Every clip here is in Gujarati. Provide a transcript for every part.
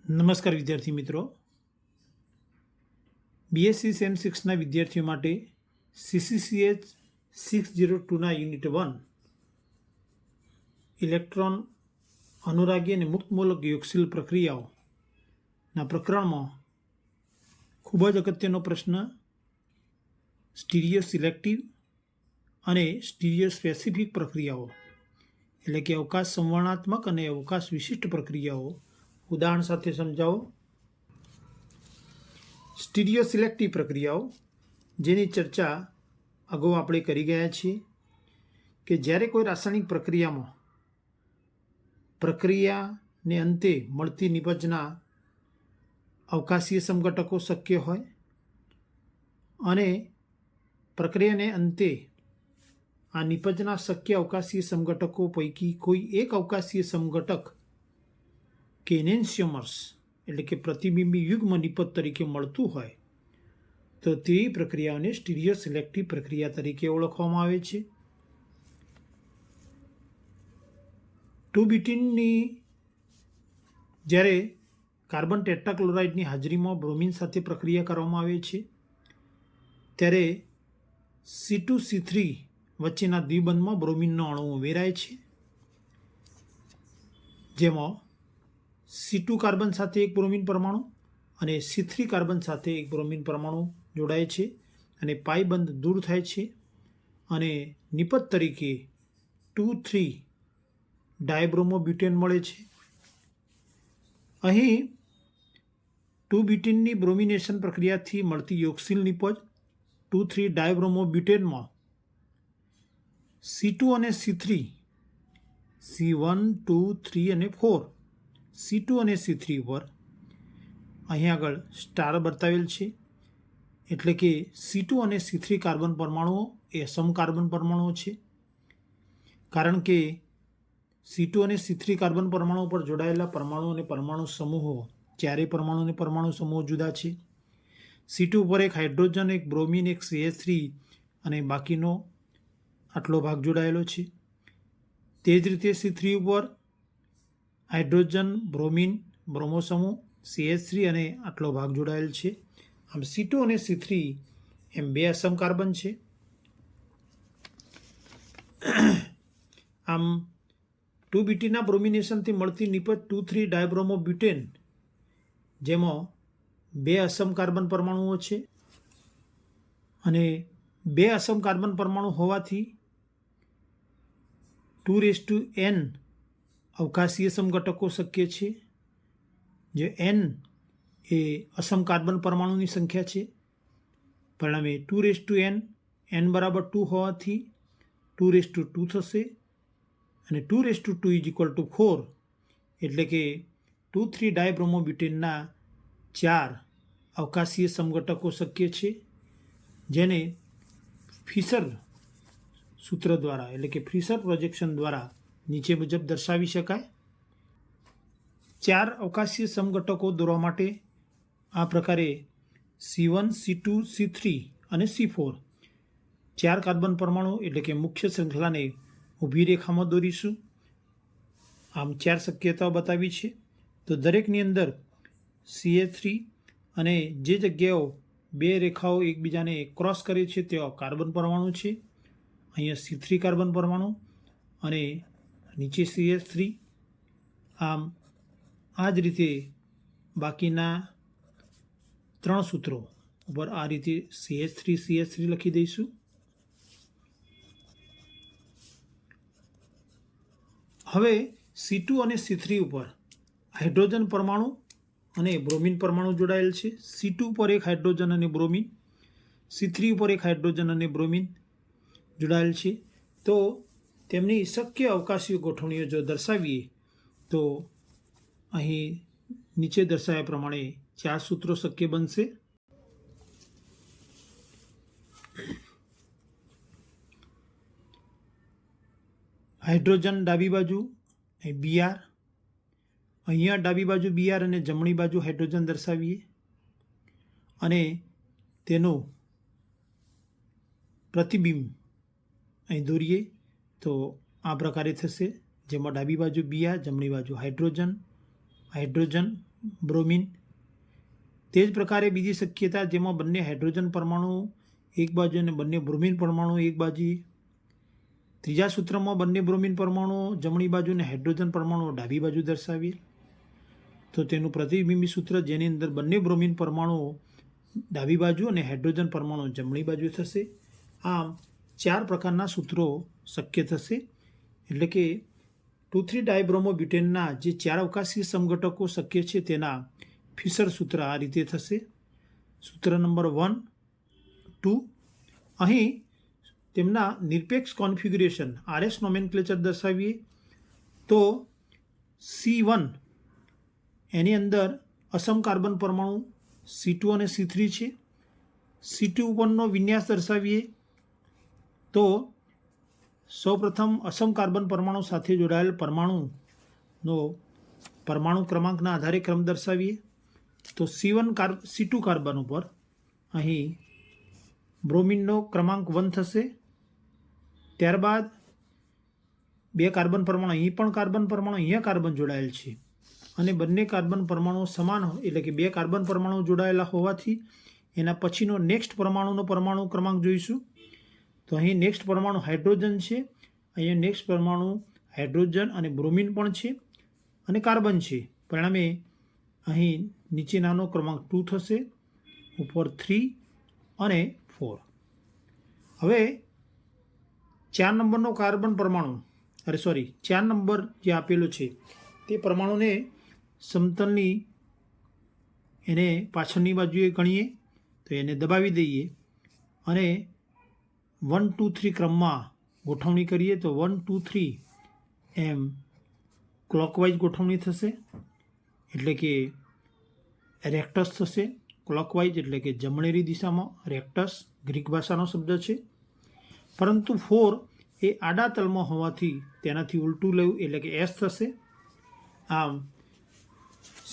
નમસ્કાર વિદ્યાર્થી મિત્રો, બીએસસી સેમ 6ના વિદ્યાર્થીઓ માટે CCCH 602ના યુનિટ 1 ઇલેક્ટ્રોન અનુરાગી અને મુક્તમૂલક યોગશીલ પ્રક્રિયાઓના પ્રકરણમાં ખૂબ જ અગત્યનો પ્રશ્ન સ્ટીરિયો સિલેક્ટિવ અને સ્ટીરિયો સ્પેસિફિક પ્રક્રિયાઓ એટલે કે અવકાશ સંવર્ણાત્મક અને અવકાશ વિશિષ્ટ પ્રક્રિયાઓ ઉદાહરણ સાથે સમજાવો। સ્ટીરિયો સિલેક્ટિવ પ્રક્રિયાઓ જેની ચર્ચા અગાઉ આપણે કરી ગયા છીએ કે જ્યારે કોઈ રાસાયણિક પ્રક્રિયાને અંતે મળતી નિપજના અવકાશીય સમઘટકો શક્ય હોય અને પ્રક્રિયાને અંતે આ નિપજના શક્ય અવકાશીય સમઘટકો પૈકી કોઈ એક અવકાશીય સમઘટક કે એનેન્સિયોમર્સ એટલે કે પ્રતિબિંબી યુગ્મ નિપજ તરીકે મળતું હોય તો તે પ્રક્રિયાઓને સ્ટીરિયો સિલેક્ટિવ પ્રક્રિયા તરીકે ઓળખવામાં આવે છે। 2-બ્યુટીનની જ્યારે કાર્બન ટેટ્રાક્લોરાઇડની હાજરીમાં બ્રોમિન સાથે પ્રક્રિયા કરવામાં આવે છે ત્યારે C2C3 વચ્ચેના દ્વિબંધમાં બ્રોમિનનો અણુ ઉમેરાય છે, જેમાં C2 કાર્બન સાથે એક બ્રોમિન પરમાણુ અને C3 કાર્બન સાથે એક બ્રોમિન પરમાણુ જોડાય છે અને પાઈ બંધ દૂર થાય છે અને નિપજ તરીકે 2,3 ડાયબ્રોમોબ્યુટેન મળે છે। અહીં 2-બ્યુટીનની બ્રોમિનેશન પ્રક્રિયાથી મળતી યોગશીલ નિપજ 2,3 ડાયબ્રોમોબ્યુટેનમાં C2 અને C3 C1, 2, 3 અને 4 C2 અને C3 ઉપર અહીં આગળ સ્ટાર બતાવેલ છે, એટલે કે C2 અને C3 કાર્બન પરમાણુઓ એ સમ કાર્બન પરમાણુઓ છે, કારણ કે C2 અને C3 કાર્બન પરમાણુ પર જોડાયેલા પરમાણુ અને પરમાણુ સમૂહો ચારેય પરમાણુ અને પરમાણુ સમૂહો જુદા છે। C2 ઉપર એક હાઇડ્રોજન, એક બ્રોમિન, એક CH3 અને બાકીનો આટલો ભાગ જોડાયેલો છે। તે જ રીતે C3 ઉપર હાઇડ્રોજન, બ્રોમિન, બ્રોમો સમૂહ, CH3 અને આટલો ભાગ જોડાયેલ છે। આમ C2 અને C3 એમ બે અસમ કાર્બન છે। આમ 2-બ્યુટીનના બ્રોમિનેશનથી મળતી નિપજ 2,3 ડાયબ્રોમોબ્યુટેન જેમાં બે અસમ કાર્બન પરમાણુઓ છે અને બે અસમ કાર્બન પરમાણુ હોવાથી 2n અવકાશીય સમઘટકો શક્ય છે, જે n એ અસમ કાર્બન પરમાણુની સંખ્યા છે। પરિણામે 2n n બરાબર 2 હોવાથી 2 થશે અને 2 = 4 એટલે કે 2,3 ડાયબ્રોમોબ્યુટેનના 4 અવકાશીય સમઘટકો શક્ય છે, જેને ફિશર સૂત્ર દ્વારા એટલે કે ફિશર પ્રોજેક્શન દ્વારા નીચે મુજબ દર્શાવી શકાય। 4 અવકાશીય સમઘટકો દોરવા માટે આ પ્રકારે C1, C2, C3 અને C4 4 કાર્બન પરમાણુ એટલે કે મુખ્ય શૃંખલાને ઊભી રેખામાં દોરીશું। આમ 4 શક્યતાઓ બતાવી છે, તો દરેકની અંદર CH3 અને જે જગ્યાઓ બે રેખાઓ એકબીજાને ક્રોસ કરે છે તેવા કાર્બન પરમાણુ છે, અહીંયા C3 કાર્બન પરમાણુ અને નીચે CH3। આમ આ જ રીતે બાકીના 3 સૂત્રો ઉપર આ રીતે CH3 લખી દઈશું। હવે C2 અને C3 ઉપર હાઇડ્રોજન પરમાણુ અને બ્રોમિન પરમાણુ જોડાયેલ છે। C2 ઉપર એક હાઇડ્રોજન અને બ્રોમિન, C3 ઉપર એક હાઇડ્રોજન અને બ્રોમિન જોડાયેલ છે। તો તેમની શક્ય અવકાશીય ગોઠવણીઓ જો દર્શાવીએ તો અહીં નીચે દર્શાવ્યા પ્રમાણે 4 સૂત્રો શક્ય બનશે। હાઇડ્રોજન ડાબી બાજુ Br, અહીંયા ડાબી બાજુ Br અને જમણી બાજુ હાઇડ્રોજન દર્શાવીએ અને તેનું પ્રતિબિંબ અહીં દોરીએ તો આ પ્રકારે થશે, જેમાં ડાબી બાજુ Br, જમણી બાજુ હાઇડ્રોજન, બ્રોમિન. તે જ પ્રકારે બીજી શક્યતા જેમાં બંને હાઇડ્રોજન પરમાણુ એક બાજુ અને બંને બ્રોમિન પરમાણુ એક બાજુ. ત્રીજા સૂત્રમાં બંને બ્રોમિન પરમાણુઓ જમણી બાજુ અને હાઇડ્રોજન પરમાણુઓ ડાબી બાજુ દર્શાવીએ તો તેનું પ્રતિબિંબી સૂત્ર જેની અંદર બંને બ્રોમિન પરમાણુઓ ડાબી બાજુ અને હાઇડ્રોજન પરમાણુ જમણી બાજુ થશે. આમ 4 પ્રકારના સૂત્રો શક્ય થશે. એટલે કે 2,3 ડાયબ્રોમોબ્યુટેનના જે 4 અવકાશીય સમઘટકો શક્ય છે તેના ફિશર સૂત્ર આ રીતે થશે. સૂત્ર નંબર 1, 2. અહીં તેમના નિરપેક્ષ કોન્ફિગ્યુરેશન RS નોમેનક્લેચર દર્શાવીએ તો C1 એની અંદર અસમ કાર્બન પરમાણુ C2 અને C3 છે. C2 ઉપરનો વિન્યાસ દર્શાવીએ તો સૌપ્રથમ અસમ કાર્બન પરમાણુ સાથે જોડાયેલ પરમાણુનો પરમાણુ ક્રમાંકના આધારે ક્રમ દર્શાવીએ તો C2 કાર્બન ઉપર અહીં બ્રોમિનનો ક્રમાંક 1 થશે. ત્યારબાદ 2 કાર્બન પરમાણુ, અહીં પણ કાર્બન પરમાણુ, અહીંયા કાર્બન જોડાયેલ છે અને બંને કાર્બન પરમાણુ સમાન એટલે કે 2 કાર્બન પરમાણુ જોડાયેલા હોવાથી એના પછીનો નેક્સ્ટ પરમાણુનો પરમાણુ ક્રમાંક જોઈશું. તો અહીં નેક્સ્ટ પરમાણુ હાઇડ્રોજન છે, અહીંયા નેક્સ્ટ પરમાણુ હાઇડ્રોજન અને બ્રોમિન પણ છે અને કાર્બન છે. પરિણામે અહીં નીચેનાનો ક્રમાંક 2 થશે, ઉપર 3 અને 4. હવે 4 નંબરનો કાર્બન પરમાણુ 4 નંબર જે આપેલો છે તે પરમાણુને સમતલની એને પાછળની બાજુએ ગણીએ તો એને દબાવી દઈએ અને 1, 2, 3 ક્રમમાં ગોઠવણી કરીએ તો 1, 2, 3 એમ ક્લોકવાઇઝ ગોઠવણી થશે. એટલે કે રેક્ટસ થશે. ક્લોકવાઇઝ એટલે કે જમણેરી દિશામાં. રેક્ટસ ગ્રીક ભાષાનો શબ્દ છે, પરંતુ 4 એ આડા તલમાં હોવાથી તેનાથી ઉલટું લેવું એટલે કે S થશે. આમ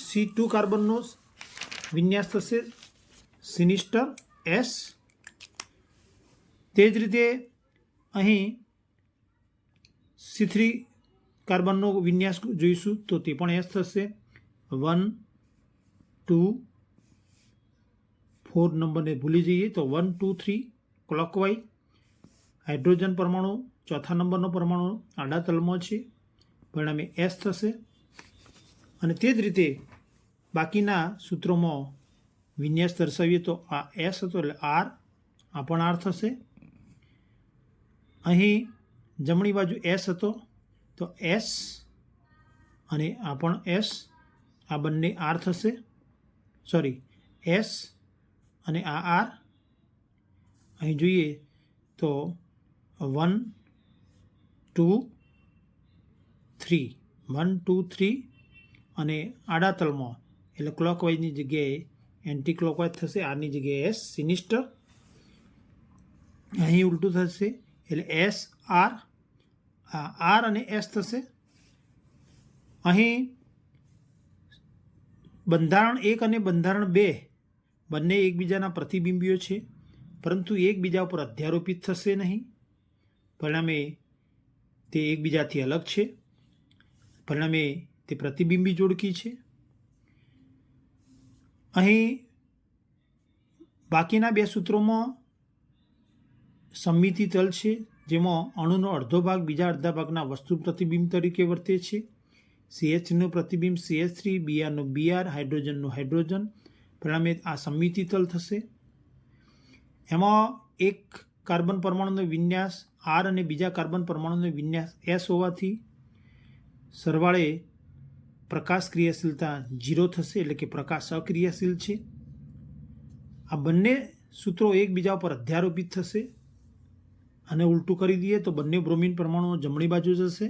C2 કાર્બનનો વિન્યાસ થશે સિનિસ્ટર S. તે જ રીતે અહીં C3 કાર્બનનો વિન્યાસ જોઈશું તો તે પણ S થશે. 1, 2, 4 નંબરને ભૂલી જઈએ તો 1, 2, 3 ક્લોકવાઇઝ. હાઇડ્રોજન પરમાણુ 4થા નંબરનો પરમાણુ આડા તલમાં છે, પરિણામે S થશે. અને તે જ રીતે બાકીના સૂત્રોમાં વિન્યાસ દર્શાવીએ તો આ S હતો એટલે R, આ પણ R થશે. અહીં જમણી બાજુ S હતો તો S અને આ પણ S, આ બંને R થશે. S અને આ R. અહીં જોઈએ તો 1, 2, 3 1, 2, 3 અને આડા તલમાં એટલે ક્લોકવાઇઝની જગ્યાએ એન્ટી ક્લોકવાઇઝ થશે. આરની જગ્યાએ S સિનિસ્ટર. અહીં ઉલટું થશે એટલે S R, આ R અને S થશે. અહીં બંધારણ 1 અને બંધારણ 2 બંને એકબીજાના પ્રતિબિંબીઓ છે, પરંતુ એકબીજા ઉપર અધ્યારોપિત થશે નહીં. પરિણામે તે એકબીજાથી અલગ છે. પરિણામે તે પ્રતિબિંબી જોડકી છે. અહીં બાકીના 2 સૂત્રોમાં સમમિતિ તલ છે, જેમાં અણુનો અડધો ભાગ બીજા અડધા ભાગના વસ્તુ પ્રતિબિંબ તરીકે વર્તે છે. CH3નું પ્રતિબિંબ CH3, Brનું Br, હાઇડ્રોજનનું હાઇડ્રોજન. પરિણામે આ સમમિતિ તલ થશે. એમાં એક કાર્બન પરમાણુનો વિન્યાસ R અને બીજા કાર્બન પરમાણુનો વિન્યાસ S હોવાથી સરવાળે પ્રકાશ ક્રિયાશીલતા 0 થશે, એટલે કે પ્રકાશ અક્રિયાશીલ છે. આ બંને સૂત્રો એકબીજા પર અધ્યારોપિત થશે. અને ઉલટું કરી દઈએ તો બંને બ્રોમિન પરમાણુઓ જમણી બાજુ જશે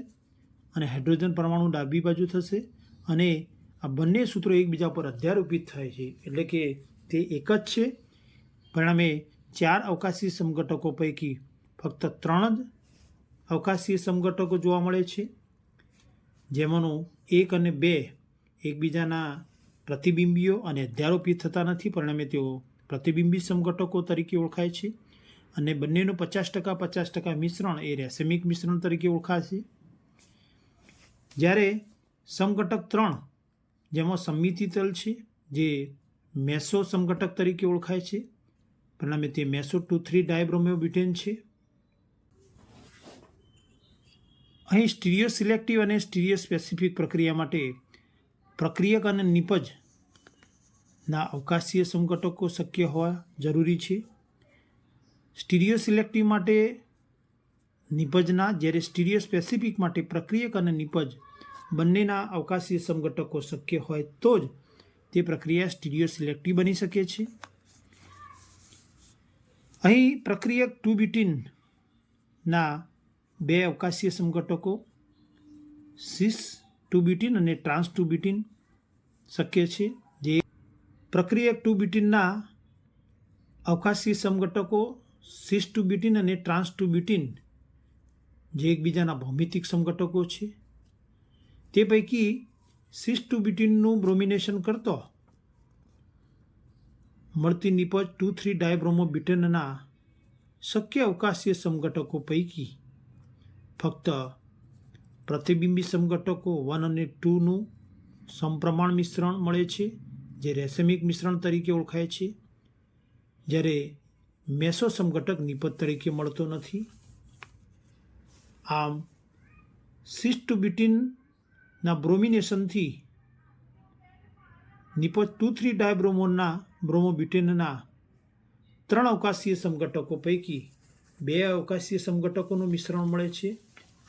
અને હાઇડ્રોજન પરમાણુ ડાબી બાજુ થશે. અને આ બંને સૂત્રો એકબીજા પર અધ્યારોપિત થાય છે, એટલે કે તે એક જ છે. પરિણામે 4 અવકાશી સમઘટકો પૈકી ફક્ત 3 જ અવકાશીય સમઘટકો જોવા મળે છે, જેમાંનું 1 અને 2 એકબીજાના પ્રતિબિંબીઓ અને અધ્યારોપિત થતા નથી. પરિણામે તેઓ પ્રતિબિંબી સમઘટકો તરીકે ઓળખાય છે. અને બંનેનું 50% 50% મિશ્રણ એ રેસેમિક મિશ્રણ તરીકે ઓળખાશે. જ્યારે સમઘટક 3 જેમાં સમમિતિ તલ છે જે મેસો સમઘટક તરીકે ઓળખાય છે, પરિણામે તે મેસો 2,3 ડાયબ્રોમિયોબ્યુટેન છે. અહીં સ્ટીરિયો સિલેક્ટિવ અને સ્ટીરિયો સ્પેસિફિક પ્રક્રિયા માટે પ્રક્રિયક અને નિપજના અવકાશીય સમઘટકો શક્ય હોવા જરૂરી છે. સ્ટીરિયો સિલેક્ટિવ માટે નિપજના, જ્યારે સ્ટીરિયો સ્પેસિફિક માટે પ્રક્રિયક અને નિપજ બંનેના અવકાશીય સમઘટકો શક્ય હોય તો જ તે પ્રક્રિયા સ્ટીરિયો સિલેક્ટિવ બની શકે છે. અહીં પ્રક્રિયક 2-બ્યુટીનના બે અવકાશીય સમઘટકો સિસ 2-બ્યુટીન અને ટ્રાન્સ 2-બ્યુટીન શક્ય છે. જે પ્રક્રિયક 2-બ્યુટીનના અવકાશીય સમઘટકો સિસ 2-બ્યુટીન અને ટ્રાન્સ 2-બ્યુટીન જે એકબીજાના ભૌમિતિક સમઘટકો છે. તે પૈકી સિસ 2-બ્યુટીનનું બ્રોમિનેશન કરતો મળતી નિપજ 2,3 ડાયબ્રોમોબ્યુટેનના શક્ય અવકાશીય સમઘટકો પૈકી ફક્ત પ્રતિબિંબી સમઘટકો 1 અને 2નું સમપ્રમાણ મિશ્રણ મળે છે, જે રેસેમિક મિશ્રણ તરીકે ઓળખાય છે, જ્યારે મેસો સમઘટક નિપજ તરીકે મળતો નથી. આમ સિસ 2-બ્યુટીનના બ્રોમિનેશનથી નિપજ 2,3 ડાયબ્રોમોબ્યુટેનના 3 અવકાશીય સમઘટકો પૈકી 2 અવકાશીય સમઘટકોનું મિશ્રણ મળે છે.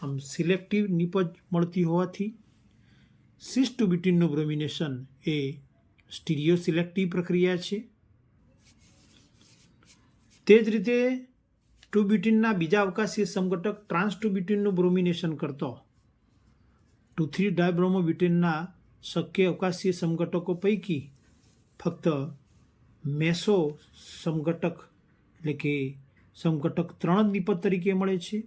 આમ સિલેક્ટિવ નિપજ મળતી હોવાથી સિસ 2-બ્યુટીનનું બ્રોમિનેશન એ સ્ટીરિયો સિલેક્ટિવ પ્રક્રિયા છે. તે જ રીતે 2-બ્યુટીનના બીજા અવકાશીય સમઘટક ટ્રાન્સ 2-બ્યુટીનનું બ્રોમિનેશન કરતો 2,3 ડાયબ્રોમોબ્યુટેનના શક્ય અવકાશીય સમઘટકો પૈકી ફક્ત મેસો સમઘટક એટલે કે સમઘટક 3 જ નિપજ તરીકે મળે છે.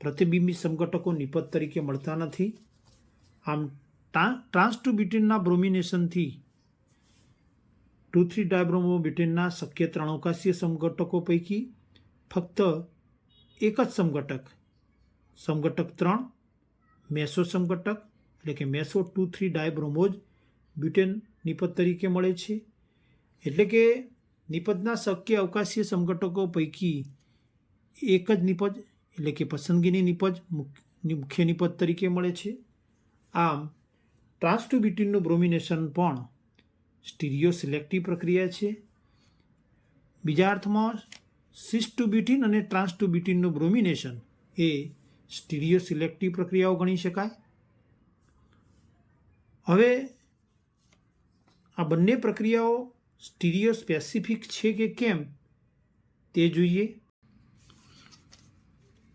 પ્રતિબિંબી સમઘટકો નિપજ તરીકે મળતા નથી. આમ ટ્રાન્સ 2-બ્યુટીનના બ્રોમિનેશનથી 2,3 ડાયબ્રોમોબ્યુટેનના શક્ય 3 અવકાશીય સમઘટકો પૈકી ફક્ત એક જ સમઘટક 3 મેસો સમઘટક એટલે કે મેસો 2,3 ડાયબ્રોમોજ બ્યુટેન નિપજ તરીકે મળે છે. એટલે કે નિપજના શક્ય અવકાશીય સમઘટકો પૈકી એક જ નિપજ એટલે કે પસંદગીની નિપજ મુખ્ય નિપજ તરીકે મળે છે. આમ ટ્રાન્સ 2-બ્યુટીનનું બ્રોમિનેશન પણ સ્ટીરિયો સિલેક્ટિવ પ્રક્રિયા છે. બીજા અર્થમાં સિસ 2-બ્યુટીન અને ટ્રાન્સ 2-બ્યુટીનનું બ્રોમિનેશન એ સ્ટીરિયો સિલેક્ટિવ પ્રક્રિયાઓ ગણી શકાય. હવે આ બંને પ્રક્રિયાઓ સ્ટીરિયો સ્પેસિફિક છે કે કેમ તે જોઈએ.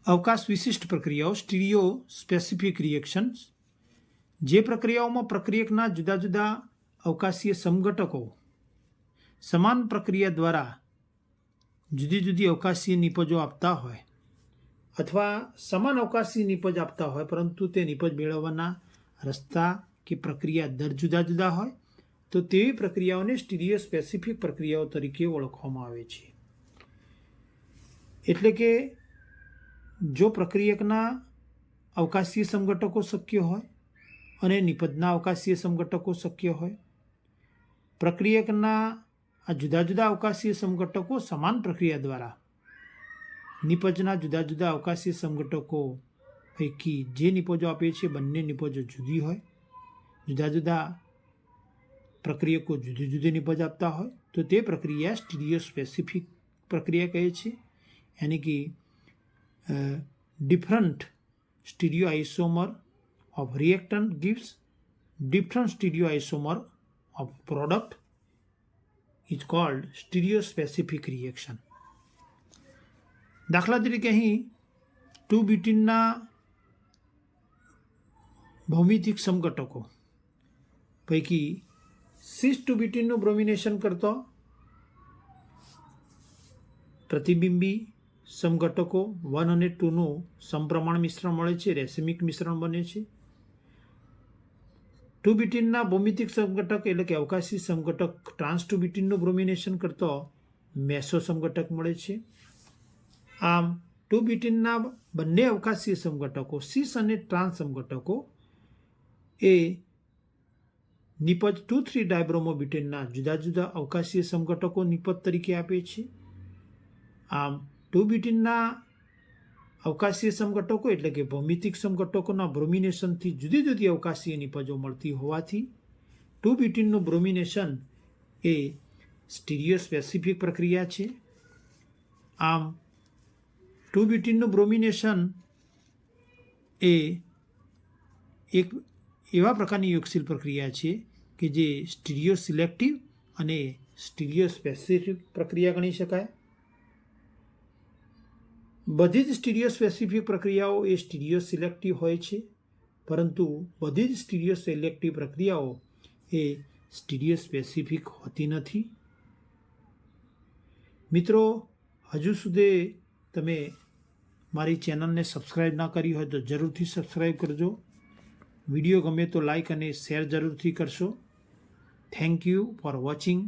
અવકાશ વિશિષ્ટ પ્રક્રિયાઓ સ્ટીરિયો સ્પેસિફિક રિએક્શન્સ. જે પ્રક્રિયાઓમાં પ્રક્રિયકના જુદા જુદા અવકાશીય સમઘટકો સમાન પ્રક્રિયા દ્વારા જુદી જુદી અવકાશીય નિપજો આપતા હોય અથવા સમાન અવકાશી નિપજ આપતા હોય, પરંતુ તે નિપજ મેળવવાના રસ્તા કે પ્રક્રિયા દર જુદા જુદા હોય, તો તેવી પ્રક્રિયાઓને સ્ટીરિયો સ્પેસિફિક પ્રક્રિયાઓ તરીકે ઓળખવામાં આવે છે. એટલે કે જો પ્રક્રિયકના અવકાશીય સમઘટકો શક્ય હોય અને નિપજના અવકાશીય સમઘટકો શક્ય હોય, પ્રક્રિયકના આ જુદા જુદા અવકાશીય સમઘટકો સમાન પ્રક્રિયા દ્વારા નિપજના જુદા જુદા અવકાશીય સમઘટકો પૈકી જે નિપજો આપે છે બંને નિપજો જુદી હોય, જુદા જુદા પ્રક્રિયકો જુદી જુદી નિપજ આપતા હોય, તો તે પ્રક્રિયા સ્ટીરિયો સ્પેસિફિક પ્રક્રિયા કહે છે. यानी कि different stereoisomer of reactant gives different stereoisomer of product is called stereospecific reaction. દાખલા તરીકે અહીં 2-બ્યુટીનના ભૌમિતિક સમઘટકો પૈકી સિસ 2-બ્યુટીનનું બ્રોમિનેશન કરતો પ્રતિબિંબી સમઘટકો 1 અને 2નું સમપ્રમાણ મિશ્રણ મળે છે, રેસિમિક મિશ્રણ બને છે. 2-બ્યુટીનના ભૌમિતિક સમઘટક એટલે કે અવકાશી સમઘટક ટ્રાન્સ 2-બ્યુટીનનું બ્રોમિનેશન કરતો મેસો સમઘટક મળે છે. આમ 2-બ્યુટીનના બંને અવકાશીય સમઘટકો સિસ અને ટ્રાન્સ સમઘટકો એ નિપજ 2,3 ડાયબ્રોમોબ્યુટેનના જુદા જુદા અવકાશીય સમઘટકો નિપજ તરીકે આપે છે. આમ 2-બ્યુટેનના અવકાશીય સમઘટકો એટલે કે ભૌમિતિક સમઘટકોના બ્રોમિનેશનથી જુદી જુદી અવકાશીય નિપજો મળતી હોવાથી 2-બ્યુટેનનું બ્રોમિનેશન એ સ્ટીરિયો સ્પેસિફિક પ્રક્રિયા છે. આમ 2-બ્યુટેનનું બ્રોમિનેશન એ એક એવા પ્રકારની યોગશીલ પ્રક્રિયા છે કે જે સ્ટીરિયો સિલેક્ટિવ અને સ્ટીરિયો સ્પેસિફિક પ્રક્રિયા ગણી શકાય. બધી જ સ્ટીરિયો સ્પેસિફિક પ્રક્રિયાઓ એ સ્ટીરિયો સિલેક્ટિવ હોય છે, પરંતુ બધી જ સ્ટીરિયો સિલેક્ટિવ પ્રક્રિયાઓ એ સ્ટીરિયો સ્પેસિફિક હોતી નથી. મિત્રો, હજુ સુધી તમે મારી ચેનલને સબસ્ક્રાઈબ ના કરી હોય તો જરૂરથી સબસ્ક્રાઈબ કરજો. વિડીયો ગમે તો લાઈક અને શેર જરૂરથી કરશો. Thank you for watching.